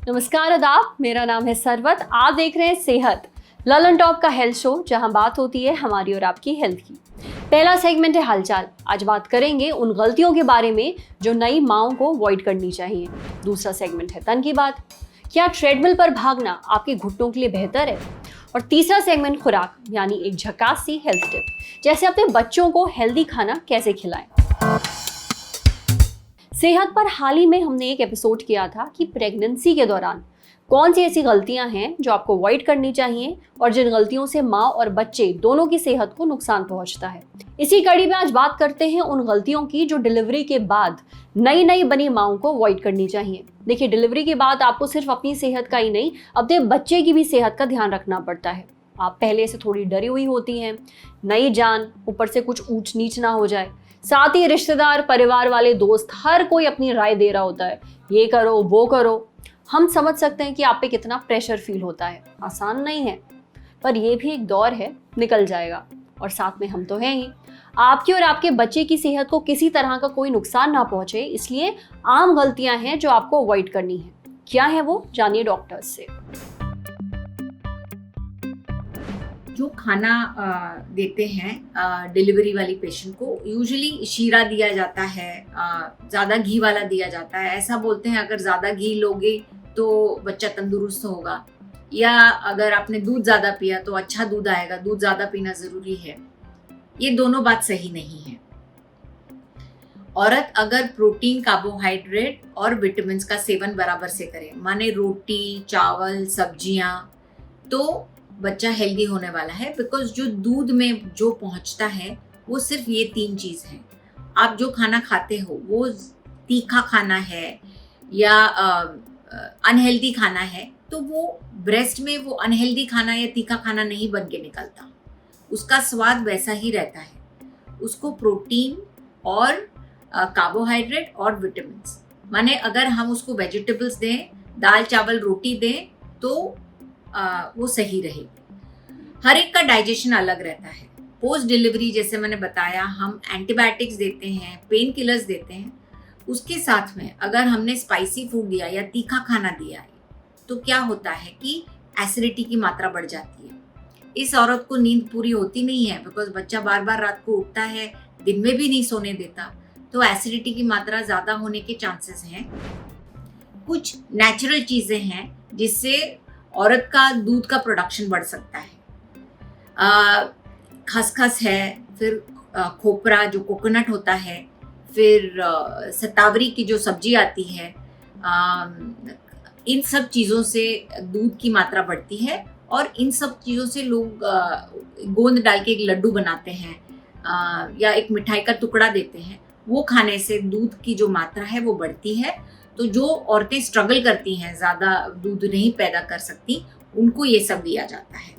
नमस्कार आदाब, मेरा नाम है सरवत। आप देख रहे हैं सेहत ललन टॉप का हेल्थ शो, जहां बात होती है हमारी और आपकी हेल्थ की। पहला सेगमेंट है हालचाल। आज बात करेंगे उन गलतियों के बारे में जो नई माओं को अवॉइड करनी चाहिए। दूसरा सेगमेंट है तन की बात। क्या ट्रेडमिल पर भागना आपके घुटनों के लिए बेहतर है? और तीसरा सेगमेंट खुराक, यानी एक झकास सी हेल्थ टिप, जैसे अपने बच्चों को हेल्दी खाना कैसे खिलाएं। सेहत पर हाल ही में हमने एक एपिसोड किया था कि प्रेगनेंसी के दौरान कौन सी ऐसी गलतियां हैं जो आपको अवॉइड करनी चाहिए और जिन गलतियों से माँ और बच्चे दोनों की सेहत को नुकसान पहुंचता है। इसी कड़ी में आज बात करते हैं उन गलतियों की जो डिलीवरी के बाद नई बनी माओं को अवॉइड करनी चाहिए। देखिए, डिलीवरी के बाद आपको सिर्फ अपनी सेहत का ही नहीं, अपने बच्चे की भी सेहत का ध्यान रखना पड़ता है। आप पहले से थोड़ी डरी हुई होती हैं, नई जान, ऊपर से कुछ ऊंच नीच ना हो जाए। साथ ही रिश्तेदार, परिवार वाले, दोस्त, हर कोई अपनी राय दे रहा होता है, ये करो वो करो। हम समझ सकते हैं कि आप पे कितना प्रेशर फील होता है। आसान नहीं है, पर ये भी एक दौर है, निकल जाएगा। और साथ में हम तो हैं ही। आपकी और आपके बच्चे की सेहत को किसी तरह का कोई नुकसान ना पहुंचे, इसलिए आम गलतियां हैं जो आपको अवॉइड करनी है। क्या है वो, जानिए डॉक्टर्स से। जो खाना देते हैं डिलीवरी वाली पेशेंट को, यूजुअली शीरा दिया जाता है, ज़्यादा घी वाला दिया जाता है। ऐसा बोलते हैं अगर ज़्यादा घी लोगे तो बच्चा तंदुरुस्त होगा, या अगर आपने दूध ज़्यादा पिया तो अच्छा दूध आएगा, दूध ज़्यादा पीना ज़रूरी है। ये दोनों बात सही नहीं है। औरत अगर प्रोटीन, कार्बोहाइड्रेट और विटामिन का सेवन बराबर से करे, माने रोटी, चावल, सब्जियां, तो बच्चा हेल्दी होने वाला है। बिकॉज जो दूध में जो पहुंचता है वो सिर्फ ये 3 चीज़ हैं। आप जो खाना खाते हो वो तीखा खाना है या अनहेल्दी खाना है, तो वो ब्रेस्ट में वो अनहेल्दी खाना या तीखा खाना नहीं बन के निकलता। उसका स्वाद वैसा ही रहता है। उसको प्रोटीन और कार्बोहाइड्रेट और विटामिन, माने अगर हम उसको वेजिटेबल्स दें, दाल चावल रोटी दें, तो वो सही रहेगी। हर एक का डाइजेशन अलग रहता है। पोस्ट डिलीवरी, जैसे मैंने बताया, हम एंटीबायोटिक्स देते हैं, पेन किलर्स देते हैं। उसके साथ में अगर हमने स्पाइसी फूड दिया या तीखा खाना दिया, तो क्या होता है कि एसिडिटी की मात्रा बढ़ जाती है। इस औरत को नींद पूरी होती नहीं है, बिकॉज बच्चा बार बार रात को उठता है, दिन में भी नहीं सोने देता, तो एसिडिटी की मात्रा ज़्यादा होने के चांसेस हैं। कुछ नेचुरल चीज़ें हैं जिससे औरत का दूध का प्रोडक्शन बढ़ सकता है। खसखस है, फिर खोपरा जो कोकोनट होता है, फिर सतावरी की जो सब्जी आती है, इन सब चीज़ों से दूध की मात्रा बढ़ती है। और इन सब चीज़ों से लोग गोंद डाल के एक लड्डू बनाते हैं या एक मिठाई का टुकड़ा देते हैं, वो खाने से दूध की जो मात्रा है वो बढ़ती है। तो जो औरतें स्ट्रगल करती हैं, ज़्यादा दूध नहीं पैदा कर सकती, उनको ये सब दिया जाता है।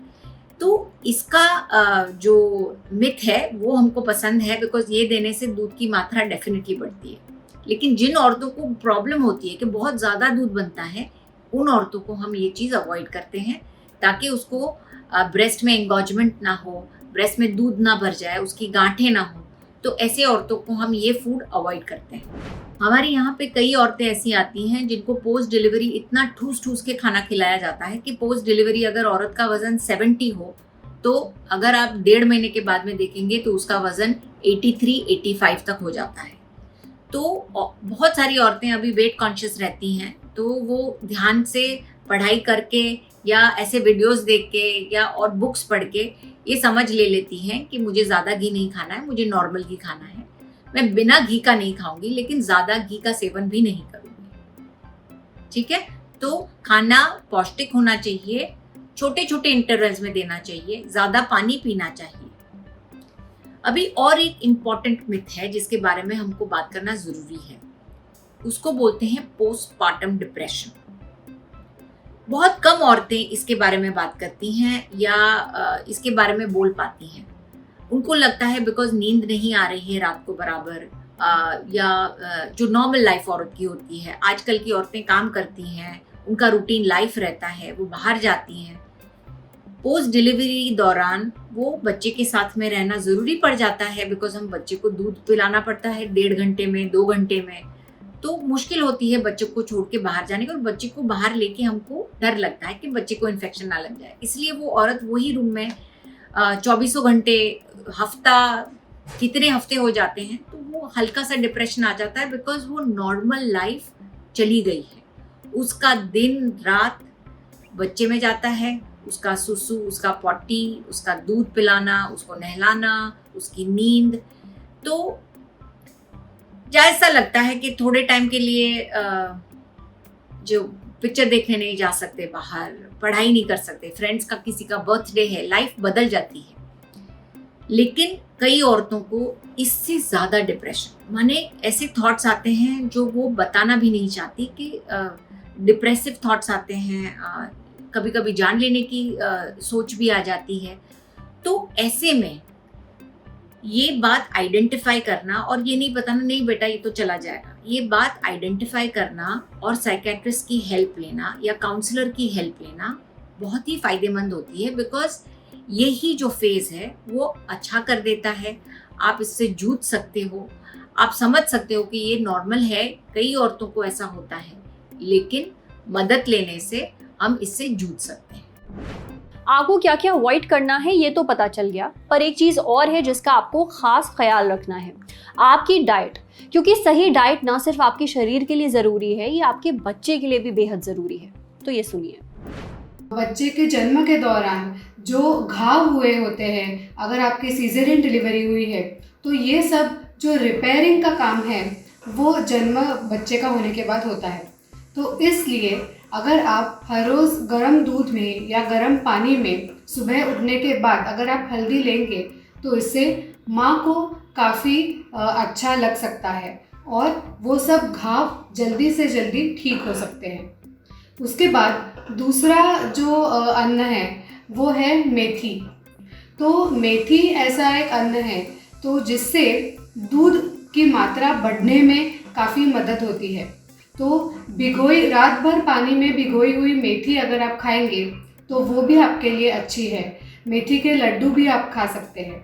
तो इसका जो मिथ है वो हमको पसंद है, बिकॉज ये देने से दूध की मात्रा डेफिनेटली बढ़ती है। लेकिन जिन औरतों को प्रॉब्लम होती है कि बहुत ज़्यादा दूध बनता है, उन औरतों को हम ये चीज़ अवॉइड करते हैं, ताकि उसको ब्रेस्ट में एंगॉजमेंट ना हो, ब्रेस्ट में दूध ना भर जाए, उसकी गांठें ना हो। तो ऐसे औरतों को हम ये फूड अवॉइड करते हैं। हमारे यहाँ पे कई औरतें ऐसी आती हैं जिनको पोस्ट डिलीवरी इतना ठूस के खाना खिलाया जाता है कि पोस्ट डिलीवरी अगर औरत का वजन 70 हो, तो अगर आप 1.5 महीने के बाद में देखेंगे तो उसका वजन 83-85 तक हो जाता है। तो बहुत सारी औरतें अभी वेट कॉन्शियस रहती हैं, तो वो ध्यान से पढ़ाई करके या ऐसे वीडियोस देख के या और बुक्स पढ़ के ये समझ ले लेती हैं कि मुझे ज़्यादा घी नहीं खाना है, मुझे नॉर्मल घी खाना है, मैं बिना घी का नहीं खाऊंगी, लेकिन ज़्यादा घी का सेवन भी नहीं करूंगी। ठीक है, तो खाना पौष्टिक होना चाहिए, छोटे छोटे इंटरवल्स में देना चाहिए, ज़्यादा पानी पीना चाहिए। अभी और एक इम्पॉर्टेंट मिथ है जिसके बारे में हमको बात करना ज़रूरी है, उसको बोलते हैं पोस्टपार्टम डिप्रेशन। बहुत कम औरतें इसके बारे में बात करती हैं या इसके बारे में बोल पाती हैं। उनको लगता है बिकॉज नींद नहीं आ रही है रात को बराबर, या जो नॉर्मल लाइफ औरत की होती है। आजकल की औरतें काम करती हैं, उनका रूटीन लाइफ रहता है, वो बाहर जाती हैं, पोस्ट डिलीवरी दौरान वो बच्चे के साथ में रहना ज़रूरी पड़ जाता है, बिकॉज हम बच्चे को दूध पिलाना पड़ता है 1.5 घंटे में, 2 घंटे में। तो मुश्किल होती है बच्चों को छोड़ के बाहर जाने की, और बच्चे को बाहर लेके हमको डर लगता है कि बच्चे को इन्फेक्शन ना लग जाए। इसलिए वो औरत वही रूम में 24 घंटे, हफ्ता, कितने हफ्ते हो जाते हैं, तो वो हल्का सा डिप्रेशन आ जाता है, बिकॉज वो नॉर्मल लाइफ चली गई है। उसका दिन रात बच्चे में जाता है, उसका सुसु, उसका पॉटी, उसका दूध पिलाना, उसको नहलाना, उसकी नींद। तो ऐसा लगता है कि थोड़े टाइम के लिए जो पिक्चर देखने नहीं जा सकते बाहर, पढ़ाई नहीं कर सकते, फ्रेंड्स का किसी का बर्थडे है, लाइफ बदल जाती है। लेकिन कई औरतों को इससे ज़्यादा डिप्रेशन, माने ऐसे थॉट्स आते हैं जो वो बताना भी नहीं चाहती कि डिप्रेसिव थॉट्स आते हैं, कभी कभी जान लेने की सोच भी आ जाती है। तो ऐसे में ये बात आइडेंटिफाई करना, और ये नहीं बताना नहीं बेटा ये तो चला जाएगा, ये बात आइडेंटिफाई करना और साइकेट्रिस्ट की हेल्प लेना या काउंसलर की हेल्प लेना बहुत ही फायदेमंद होती है, बिकॉज यही जो फेज है वो अच्छा कर देता है। आप इससे जूझ सकते हो, आप समझ सकते हो कि ये नॉर्मल है, कई औरतों को ऐसा होता है, लेकिन मदद लेने से हम इससे जूझ सकते हैं। आपको क्या क्या अवॉइड करना है ये तो पता चल गया, पर एक चीज़ और है जिसका आपको खास ख्याल रखना है, आपकी डाइट। क्योंकि सही डाइट ना सिर्फ आपके शरीर के लिए ज़रूरी है, ये आपके बच्चे के लिए भी बेहद ज़रूरी है। तो ये सुनिए। बच्चे के जन्म के दौरान जो घाव हुए होते हैं, अगर आपकी सीजरियन डिलीवरी हुई है, तो ये सब जो रिपेयरिंग का काम है वो जन्म बच्चे का होने के बाद होता है। तो इसलिए अगर आप हर रोज़ गर्म दूध में या गर्म पानी में सुबह उठने के बाद अगर आप हल्दी लेंगे तो इससे माँ को काफ़ी अच्छा लग सकता है और वो सब घाव जल्दी से जल्दी ठीक हो सकते हैं। उसके बाद दूसरा जो अन्न है वो है मेथी। तो मेथी ऐसा एक अन्न है तो जिससे दूध की मात्रा बढ़ने में काफ़ी मदद होती है। तो रात भर पानी में भिगोई हुई मेथी अगर आप खाएंगे तो वो भी आपके लिए अच्छी है। मेथी के लड्डू भी आप खा सकते हैं।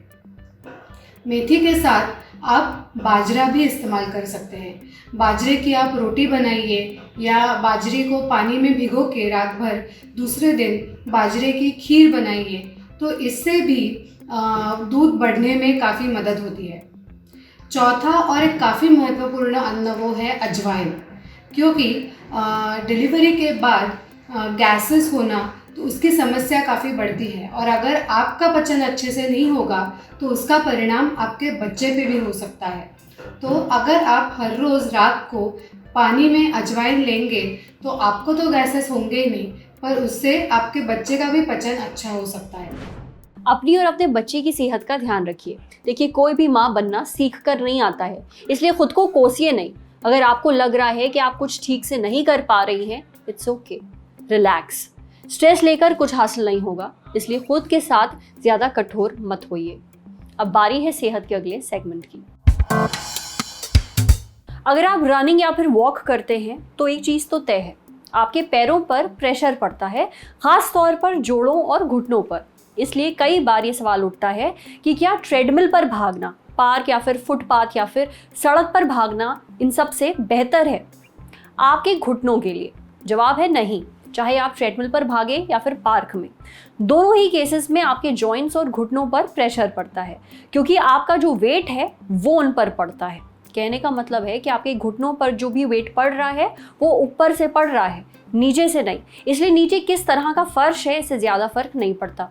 मेथी के साथ आप बाजरा भी इस्तेमाल कर सकते हैं। बाजरे की आप रोटी बनाइए या बाजरे को पानी में भिगो के रात भर दूसरे दिन बाजरे की खीर बनाइए, तो इससे भी दूध बढ़ने में काफ़ी मदद होती है। चौथा और एक काफ़ी महत्वपूर्ण अन्न वो है अजवाइन, क्योंकि डिलीवरी के बाद गैसेस होना तो उसकी समस्या काफ़ी बढ़ती है, और अगर आपका पचन अच्छे से नहीं होगा तो उसका परिणाम आपके बच्चे पे भी हो सकता है। तो अगर आप हर रोज़ रात को पानी में अजवाइन लेंगे तो आपको तो गैसेस होंगे ही नहीं, पर उससे आपके बच्चे का भी पचन अच्छा हो सकता है। अपनी और अपने बच्चे की सेहत का ध्यान रखिए। देखिए, कोई भी माँ बनना सीख कर नहीं आता है, इसलिए खुद को कोसिए नहीं। अगर आपको लग रहा है कि आप कुछ ठीक से नहीं कर पा रही हैं, इट्स ओके, रिलैक्स। स्ट्रेस लेकर कुछ हासिल नहीं होगा, इसलिए खुद के साथ ज़्यादा कठोर मत होइए। अब बारी है सेहत के अगले सेगमेंट की। अगर आप रनिंग या फिर वॉक करते हैं तो एक चीज़ तो तय है, आपके पैरों पर प्रेशर पड़ता है, खास तौर पर जोड़ों और घुटनों पर। इसलिए कई बार ये सवाल उठता है कि क्या ट्रेडमिल पर भागना, पार्क या फिर फुटपाथ या फिर सड़क पर भागना इन सब से बेहतर है आपके घुटनों के लिए? जवाब है नहीं। चाहे आप ट्रेडमिल पर भागे या फिर पार्क में, दोनों ही केसेस में आपके जॉइंट्स और घुटनों पर प्रेशर पड़ता है, क्योंकि आपका जो वेट है वो उन पर पड़ता है। कहने का मतलब है कि आपके घुटनों पर जो भी वेट पड़ रहा है वो ऊपर से पड़ रहा है, नीचे से नहीं। इसलिए नीचे किस तरह का फर्श है इससे ज़्यादा फर्क नहीं पड़ता।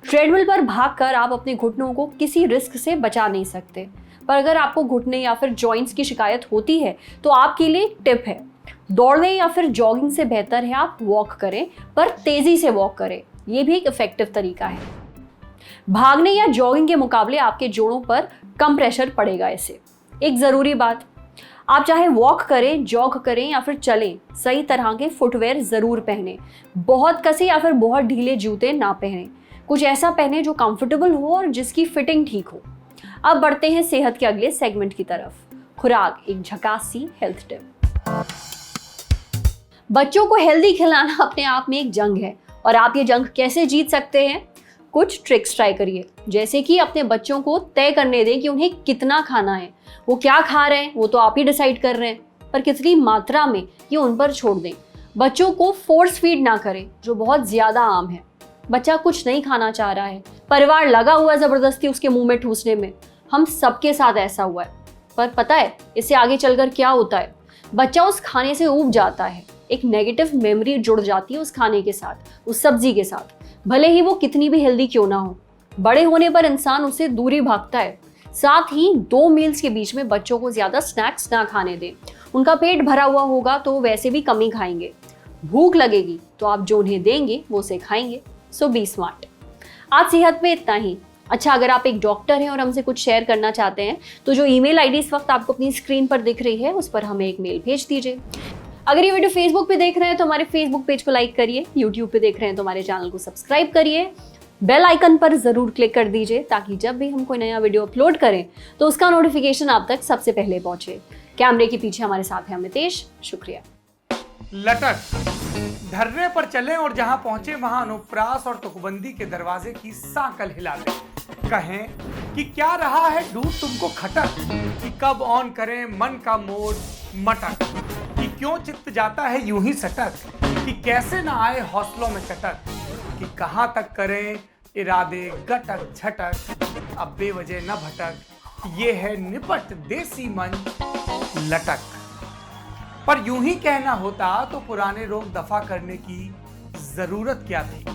ट्रेडमिल पर भागकर आप अपने घुटनों को किसी रिस्क से बचा नहीं सकते, पर अगर आपको घुटने या फिर जॉइंट्स की शिकायत होती है तो आपके लिए टिप है, दौड़ने या फिर जॉगिंग से बेहतर है आप वॉक करें, पर तेज़ी से वॉक करें। ये भी एक इफेक्टिव तरीका है। भागने या जॉगिंग के मुकाबले आपके जोड़ों पर कम प्रेशर पड़ेगा इससे। एक ज़रूरी बात, आप चाहे वॉक करें, जॉग करें या फिर चलें, सही तरह के फुटवेयर ज़रूर पहने। बहुत कसे या फिर बहुत ढीले जूते ना पहने, कुछ ऐसा पहने जो कंफर्टेबल हो और जिसकी फिटिंग ठीक हो। अब बढ़ते हैं सेहत के अगले सेगमेंट की तरफ, खुराक, एक झकास सी हेल्थ टिप। बच्चों को हेल्दी खिलाना अपने आप में एक जंग है, और आप ये जंग कैसे जीत सकते हैं कुछ ट्रिक्स ट्राई करिए, जैसे कि अपने बच्चों को तय करने दें कि उन्हें कितना खाना है। वो क्या खा रहे हैं वो तो आप ही डिसाइड कर रहे हैं, पर कितनी मात्रा में ये उन पर छोड़ दें। बच्चों को फोर्स फीड ना करें, जो बहुत ज़्यादा आम है। बच्चा कुछ नहीं खाना चाह रहा है, परिवार लगा हुआ है ज़बरदस्ती उसके मुंह में ठूसने में। हम सबके साथ ऐसा हुआ है, पर पता है इससे आगे चलकर क्या होता है? बच्चा उस खाने से ऊब जाता है, एक नेगेटिव मेमोरी जुड़ जाती है उस खाने के साथ, उस सब्जी के साथ, भले ही वो कितनी भी हेल्दी क्यों ना हो। बड़े होने पर इंसान उससे दूरी भागता है। साथ ही 2 मील्स के बीच में बच्चों को ज़्यादा स्नैक्स ना खाने दें। उनका पेट भरा हुआ होगा तो वैसे भी कम ही खाएंगे। भूख लगेगी तो आप जो उन्हें देंगे वो उसे खाएंगे। सो बी स्मार्ट। आज सेहत में इतना ही। अच्छा, अगर आप एक डॉक्टर हैं और हमसे कुछ शेयर करना चाहते हैं तो जो ईमेल आईडी इस वक्त आपको अपनी स्क्रीन पर दिख रही है उस पर हमें एक मेल भेज दीजिए। अगर ये वीडियो फेसबुक पे देख रहे हैं तो हमारे फेसबुक पेज को लाइक करिए, यूट्यूब पे देख रहे हैं तो हमारे चैनल को सब्सक्राइब करिए, बेल आइकन पर जरूर क्लिक कर दीजिए ताकि जब भी हम कोई नया वीडियो अपलोड करें तो उसका नोटिफिकेशन आप तक सबसे पहले पहुंचे। कैमरे के पीछे हमारे साथ है अमितेश। शुक्रिया। लटक धरने पर चले और जहां पहुंचे वहां अनुप्रास और तुकबंदी के दरवाजे की सांकल हिला दे। कहें कि क्या रहा है डूब तुमको खटक, कि कब ऑन करें मन का मोड मटक, कि क्यों चित्त जाता है यूं ही सटक, कि कैसे ना आए हौसलों में चटक, कि कहां तक करें इरादे गटक झटक, अब बेवजह न भटक, ये है निपट देसी मन लटक। पर यूं ही कहना होता तो पुराने रोग दफा करने की जरूरत क्या थी।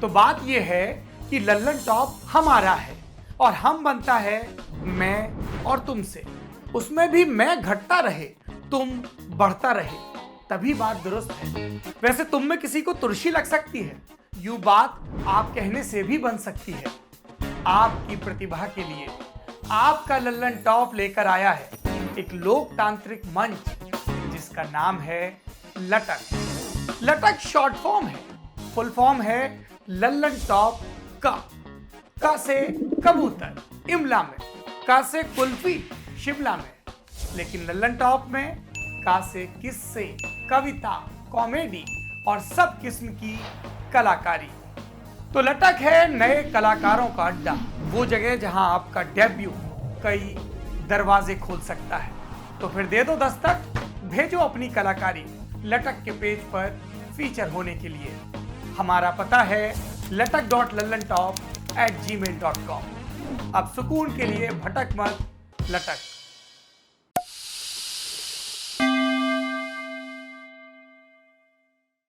तो बात यह है कि लल्लन टॉप हमारा है और हम बनता है मैं और तुमसे। उसमें भी मैं घटता रहे तुम बढ़ता रहे, तभी बात दुरुस्त है। वैसे तुम में किसी को तुरशी लग सकती है, यूं बात आप कहने से भी बन सकती है। आपकी प्रतिभा के लिए आपका लल्लन टॉप लेकर आया है एक लोकतांत्रिक मंच जिसका नाम है लटक। लटक शॉर्ट फॉर्म है, फुल फॉर्म है लल्लन टॉप का से कबूतर इमला में, का से कुल्फी शिमला में, लेकिन लल्लन टॉप में का से किस्से, कविता, कॉमेडी और सब किस्म की कलाकारी। तो लटक है नए कलाकारों का अड्डा, वो जगह जहां आपका डेब्यू कई दरवाजे खोल सकता है। तो फिर दे दो दस्तक, भेजो अपनी कलाकारी लटक के पेज पर फीचर होने के लिए। हमारा पता है latak.lallantop@gmail.com। अब सुकून के लिए भटक मत, लटक।